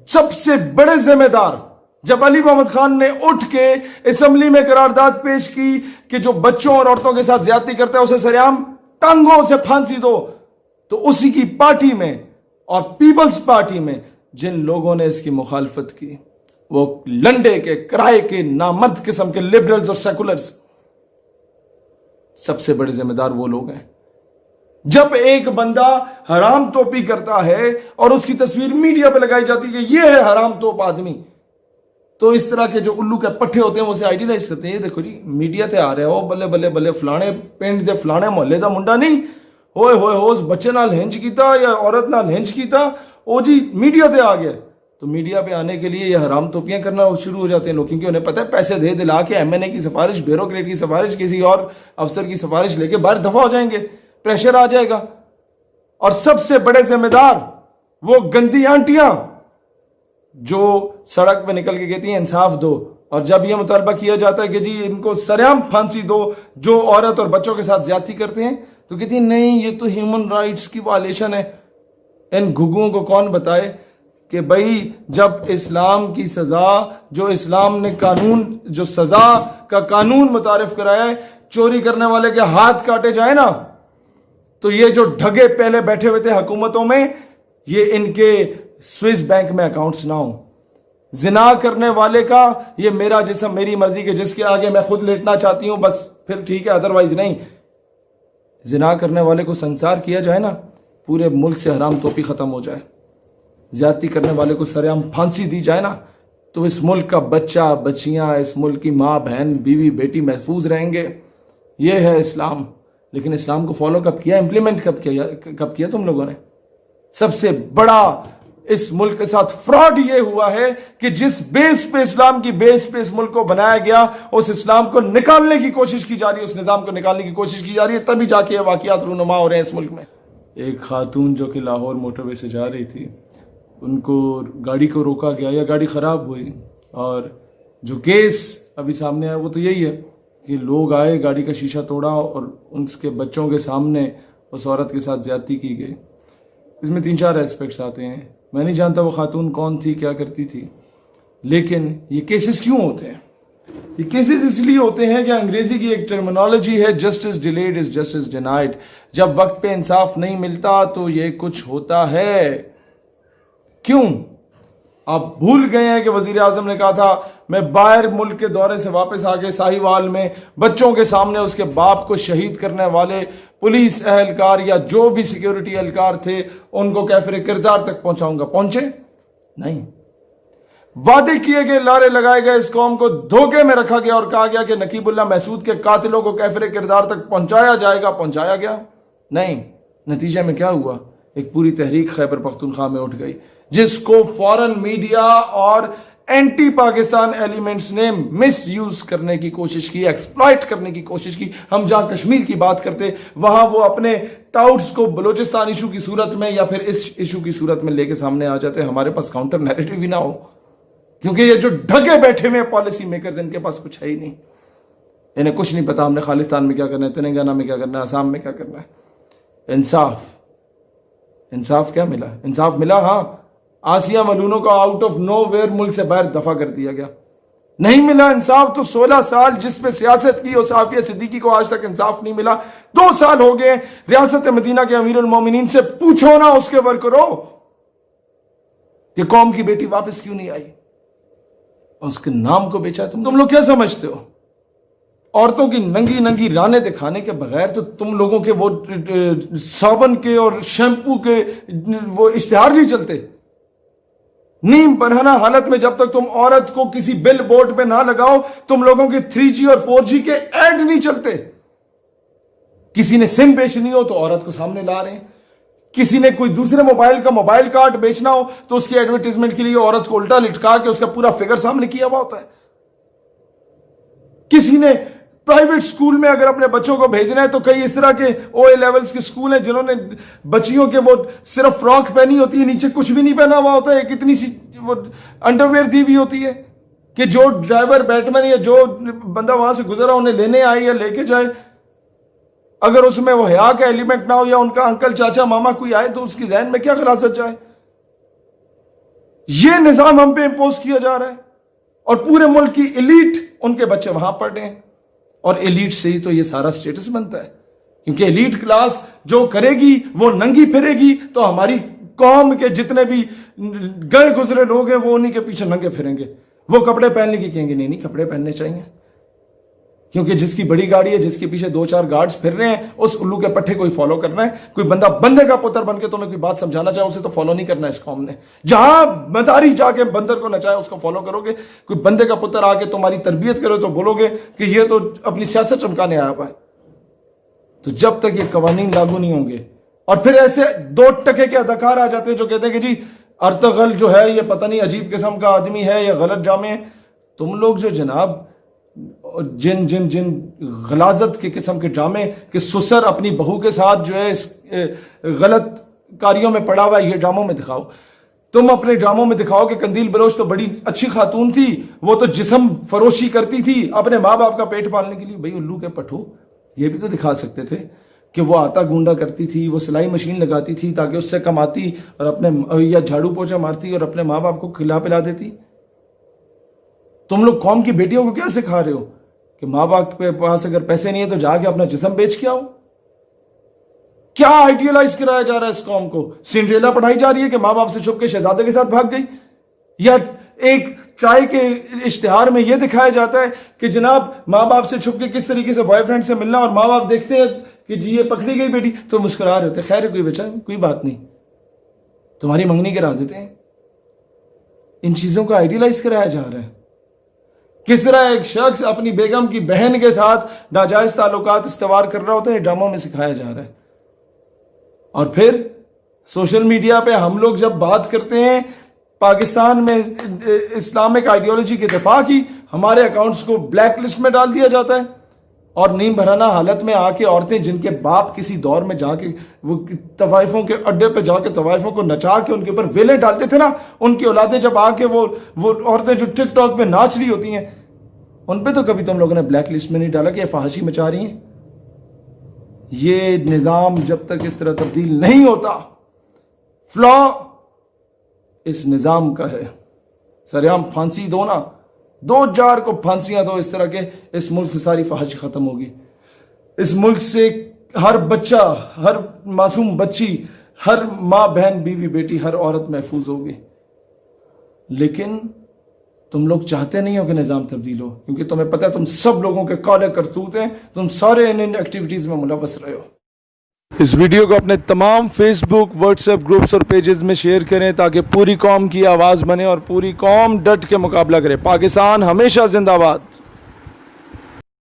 سب سے بڑے ذمہ دار جب علی محمد خان نے اٹھ کے اسمبلی میں قرارداد پیش کی کہ جو بچوں اور عورتوں کے ساتھ زیادتی کرتا ہے اسے سریعام ٹانگوں سے پھانسی دو، تو اسی کی پارٹی میں اور پیپلز پارٹی میں جن لوگوں نے اس کی مخالفت کی وہ لنڈے کے کرائے کے نامرد قسم کے لبرلز اور سیکولرز، سب سے بڑے ذمہ دار وہ لوگ ہیں۔ جب ایک بندہ حرام توپی کرتا ہے اور اس کی تصویر میڈیا پہ لگائی جاتی ہے کہ یہ ہے حرام توپ آدمی، تو اس طرح کے جو الو کے پٹھے ہوتے ہیں وہ اسے آئیڈیلائز کرتے ہیں، یہ دیکھو جی میڈیا تے آ رہے ہو، بلے بلے بلے فلانے پنڈ دے فلانے محلے دا منڈا نہیں ہوئے ہوئے ہو اس بچے نال ہنج کیتا یا عورت نال ہنج کیتا، او جی میڈیا تے آ گیا۔ تو میڈیا پہ آنے کے لیے یہ حرام توپیاں کرنا شروع ہو جاتے ہیں لوگ، کیونکہ انہیں پتہ ہے پیسے دے دلا کے ایم این اے کی سفارش، بیوروکریٹ کی سفارش، کسی اور افسر کی سفارش لے کے باہر دفع ہو جائیں گے، پریشر آ جائے گا۔ اور سب سے بڑے ذمہ دار وہ گندی آنٹیاں جو سڑک پہ نکل کے کہتی ہیں انصاف دو، اور جب یہ مطالبہ کیا جاتا ہے کہ جی ان کو سریعام پھانسی دو جو عورت اور بچوں کے ساتھ زیادتی کرتے ہیں، تو کہتی ہیں نہیں یہ تو ہیومن رائٹس کی وائلیشن ہے۔ ان گھگوں کو کون بتائے کہ بھائی جب اسلام کی سزا، جو اسلام نے قانون، جو سزا کا قانون متعارف کرایا ہے، چوری کرنے والے کے ہاتھ کاٹے جائیں نا، تو یہ جو ڈھگے پہلے بیٹھے ہوئے تھے حکومتوں میں، یہ ان کے سوئس بینک میں اکاؤنٹس نہ ہوں۔ زنا کرنے والے کا یہ میرا جسم میری مرضی کے جس کے آگے میں خود لیٹنا چاہتی ہوں بس پھر ٹھیک ہے، ادروائز نہیں۔ زنا کرنے والے کو سنسار کیا جائے نا، پورے ملک سے حرام توپی ختم ہو جائے، زیادتی کرنے والے کو سریعام پھانسی دی جائے نا، تو اس ملک کا بچہ بچیاں، اس ملک کی ماں بہن بیوی بیٹی محفوظ رہیں گے۔ یہ ہے اسلام۔ لیکن اسلام کو فالو کب کیا، امپلیمنٹ کب کیا تم لوگوں نے؟ سب سے بڑا اس ملک کے ساتھ فراڈ یہ ہوا ہے کہ جس بیس پہ اسلام کی بیس پہ اس ملک کو بنایا گیا، اس اسلام کو نکالنے کی کوشش کی جا رہی ہے، اس نظام کو نکالنے کی کوشش کی جا رہی ہے، تبھی جا کے یہ واقعات رونما ہو رہے ہیں اس ملک میں۔ ایک خاتون جو کہ لاہور موٹر وے سے جا رہی تھی، ان کو گاڑی کو روکا گیا یا گاڑی خراب ہوئی، اور جو کیس ابھی سامنے آیا وہ تو یہی ہے کہ لوگ آئے، گاڑی کا شیشہ توڑا اور ان کے بچوں کے سامنے اس عورت کے ساتھ زیادتی کی گئی۔ اس میں 3-4 ایسپیکٹس آتے ہیں، میں نہیں جانتا وہ خاتون کون تھی، کیا کرتی تھی، لیکن یہ کیسز کیوں ہوتے ہیں؟ یہ کیسز اس لیے ہوتے ہیں کہ انگریزی کی ایک ٹرمینالوجی ہے، justice delayed is justice denied. جب وقت پہ انصاف نہیں ملتا تو یہ کچھ ہوتا ہے۔ کیوں؟ آپ بھول گئے ہیں کہ وزیر اعظم نے کہا تھا میں باہر ملک کے دورے سے واپس آ کے ساہیوال میں بچوں کے سامنے اس کے باپ کو شہید کرنے والے پولیس اہلکار یا جو بھی سیکیورٹی اہلکار تھے ان کو کیفر کردار تک پہنچاؤں گا۔ پہنچے نہیں۔ وعدے کیے گئے، لارے لگائے گئے، اس قوم کو دھوکے میں رکھا گیا اور کہا گیا کہ نقیب اللہ محسود کے قاتلوں کو کیفر کردار تک پہنچایا جائے گا، پہنچایا گیا نہیں۔ نتیجے میں کیا ہوا؟ ایک پوری تحریک خیبر پختونخوا میں اٹھ گئی، جس کو فورن میڈیا اور اینٹی پاکستان ایلیمنٹس نے مس یوز کرنے کی کوشش کی، ایکسپلائٹ کرنے کی کوشش کی۔ ہم جہاں کشمیر کی بات کرتے، وہاں وہ اپنے ٹاؤٹس کو بلوچستان ایشو کی صورت میں یا پھر اس ایشو کی صورت میں لے کے سامنے آ جاتے۔ ہمارے پاس کاؤنٹر نیریٹو بھی نہ ہو، کیونکہ یہ جو ڈھگے بیٹھے ہوئے پالیسی میکرز، ان کے پاس کچھ ہے ہی نہیں، انہیں کچھ نہیں پتا ہم نے خالستان میں کیا کرنا ہے، تلنگانہ میں کیا کرنا ہے، آسام میں کیا کرنا ہے۔ انصاف کیا ملا؟ انصاف ملا، ہاں، آسیہ ملونوں کو آؤٹ آف نو ویئر ملک سے باہر دفع کر دیا گیا۔ نہیں ملا انصاف تو 16 سال جس پہ سیاست کی، اور صافیہ صدیقی کو آج تک انصاف نہیں ملا۔ 2 سال ہو گئے ریاست مدینہ کے امیر المومنین سے پوچھو نا اس کے ورکروں کہ قوم کی بیٹی واپس کیوں نہیں آئی، اس کے نام کو بیچا۔ تم لوگ کیا سمجھتے ہو؟ عورتوں کی ننگی ننگی رانے دکھانے کے بغیر تو تم لوگوں کے وہ صابن کے اور شیمپو کے وہ اشتہار نہیں چلتے۔ نیم برہنہ حالت میں جب تک تم عورت کو کسی بل بورڈ پہ نہ لگاؤ، تم لوگوں کے 3G اور 4G کے ایڈ نہیں چلتے۔ کسی نے سم بیچنی ہو تو عورت کو سامنے لا رہے ہیں، کسی نے کوئی دوسرے موبائل کا موبائل کارڈ بیچنا ہو تو اس کی ایڈورٹیزمنٹ کے لیے عورت کو الٹا لٹکا کے اس کا پورا فگر سامنے کیا ہوا ہوتا ہے۔ کسی نے پرائیویٹ سکول میں اگر اپنے بچوں کو بھیجنا ہے تو کئی اس طرح کے OA لیولز کے سکول ہیں جنہوں نے بچیوں کے وہ صرف فراک پہنی ہوتی ہے، نیچے کچھ بھی نہیں پہنا ہوا ہوتا ہے، ایک اتنی سی وہ انڈرویئر دی ہوئی ہوتی ہے کہ جو ڈرائیور بیٹمین یا جو بندہ وہاں سے گزرا انہیں لینے آئے یا لے کے جائے، اگر اس میں وہ حیا کا ایلیمنٹ نہ ہو یا ان کا انکل چاچا ماما کوئی آئے تو اس کی ذہن میں کیا خلاصت جائے۔ یہ نظام ہم پہ امپوز کیا جا رہا ہے اور پورے ملک کی ایلیٹ ان کے بچے وہاں پڑھ رہے ہیں اور ایلیٹ سے ہی تو یہ سارا سٹیٹس بنتا ہے کیونکہ ایلیٹ کلاس جو کرے گی وہ ننگی پھرے گی تو ہماری قوم کے جتنے بھی گئے گزرے لوگ ہیں وہ انہی کے پیچھے ننگے پھریں گے. وہ کپڑے پہننے کی کہیں گے نہیں کپڑے پہننے چاہیے کیونکہ جس کی بڑی گاڑی ہے جس کے پیچھے 2-4 گارڈز پھر رہے ہیں اس الو کے پٹھے کوئی فالو کرنا ہے. کوئی بندہ بندے کا پتر بن کے تمہیں کوئی بات سمجھانا چاہے اسے تو فالو نہیں کرنا ہے اس قوم نے. جہاں مداری جا کے بندر کو نچائے اس کو فالو کرو گے. کوئی بندے کا پتر آ کے تمہاری تربیت کرے تو بولو گے کہ یہ تو اپنی سیاست چمکانے آیا ہوا ہے. تو جب تک یہ قوانین لاگو نہیں ہوں گے اور پھر ایسے 2 ٹکے کے اداکار آ جاتے ہیں جو کہتے ہیں کہ جی ارطغرل جو ہے یہ پتہ نہیں عجیب قسم کا آدمی ہے یا غلط جامع ہے. تم لوگ جو جناب جن غلاظت کے قسم کے ڈرامے کہ سسر اپنی بہو کے ساتھ جو ہے اس غلط کاریوں میں پڑا ہوا ہے یہ ڈراموں میں دکھاؤ. تم اپنے ڈراموں میں دکھاؤ کہ قندیل بلوچ تو بڑی اچھی خاتون تھی وہ تو جسم فروشی کرتی تھی اپنے ماں باپ کا پیٹ پالنے کے لیے. بھئی الو کے پٹھو یہ بھی تو دکھا سکتے تھے کہ وہ آٹا گونڈا کرتی تھی وہ سلائی مشین لگاتی تھی تاکہ اس سے کماتی اور اپنے یا جھاڑو پوچھا مارتی اور اپنے ماں باپ کو کھلا پلا دیتی. تم لوگ قوم کی بیٹیوں کو کیا سکھا رہے ہو کہ ماں باپ کے پاس اگر پیسے نہیں ہے تو جا کے اپنا جسم بیچ کے آؤ. کیا آئیڈیالائز کرایا جا رہا ہے اس قوم کو. سنڈریلا پڑھائی جا رہی ہے کہ ماں باپ سے چھپ کے شہزادے کے ساتھ بھاگ گئی یا ایک چائے کے اشتہار میں یہ دکھایا جاتا ہے کہ جناب ماں باپ سے چھپ کے کس طریقے سے بوائے فرینڈ سے ملنا اور ماں باپ دیکھتے ہیں کہ جی یہ پکڑی گئی بیٹی تو مسکرا رہے ہوتے خیر ہے کوئی بچہ کوئی بات نہیں تمہاری منگنی کرا دیتے ہیں. ان چیزوں کو آئیڈیالائز کرایا جا رہا ہے. کس طرح ایک شخص اپنی بیگم کی بہن کے ساتھ ناجائز تعلقات استوار کر رہا ہوتا ہے ڈراموں میں سکھایا جا رہا ہے. اور پھر سوشل میڈیا پہ ہم لوگ جب بات کرتے ہیں پاکستان میں اسلامک آئیڈیالوجی کے دفاع کی ہمارے اکاؤنٹس کو بلیک لسٹ میں ڈال دیا جاتا ہے اور نیم بھرانا حالت میں آ کے عورتیں جن کے باپ کسی دور میں جا کے وہ طوائفوں کے اڈے پہ جا کے طوائفوں کو نچا کے ان کے اوپر ویلیں ڈالتے تھے نا ان کی اولادیں جب آ کے وہ عورتیں جو ٹک ٹاک پہ ناچ رہی ہوتی ہیں ان پہ تو کبھی تم لوگوں نے بلیک لسٹ میں نہیں ڈالا کہ یہ فحاشی مچا رہی ہیں. یہ نظام جب تک اس طرح تبدیل نہیں ہوتا فلا اس نظام کا ہے. سریعام پھانسی دو نا 2-4 کو پھانسیاں دو اس طرح کے اس ملک سے ساری فحش ختم ہوگی. اس ملک سے ہر بچہ ہر معصوم بچی ہر ماں بہن بیوی بیٹی ہر عورت محفوظ ہوگی. لیکن تم لوگ چاہتے نہیں ہو کہ نظام تبدیل ہو کیونکہ تمہیں پتہ ہے تم سب لوگوں کے کالے کرتوت ہیں تم سارے ان ایکٹیویٹیز میں ملوث رہے ہو. اس ویڈیو کو اپنے تمام فیس بک واٹس ایپ گروپس اور پیجز میں شیئر کریں تاکہ پوری قوم کی آواز بنے اور پوری قوم ڈٹ کے مقابلہ کرے. پاکستان ہمیشہ زندہ باد.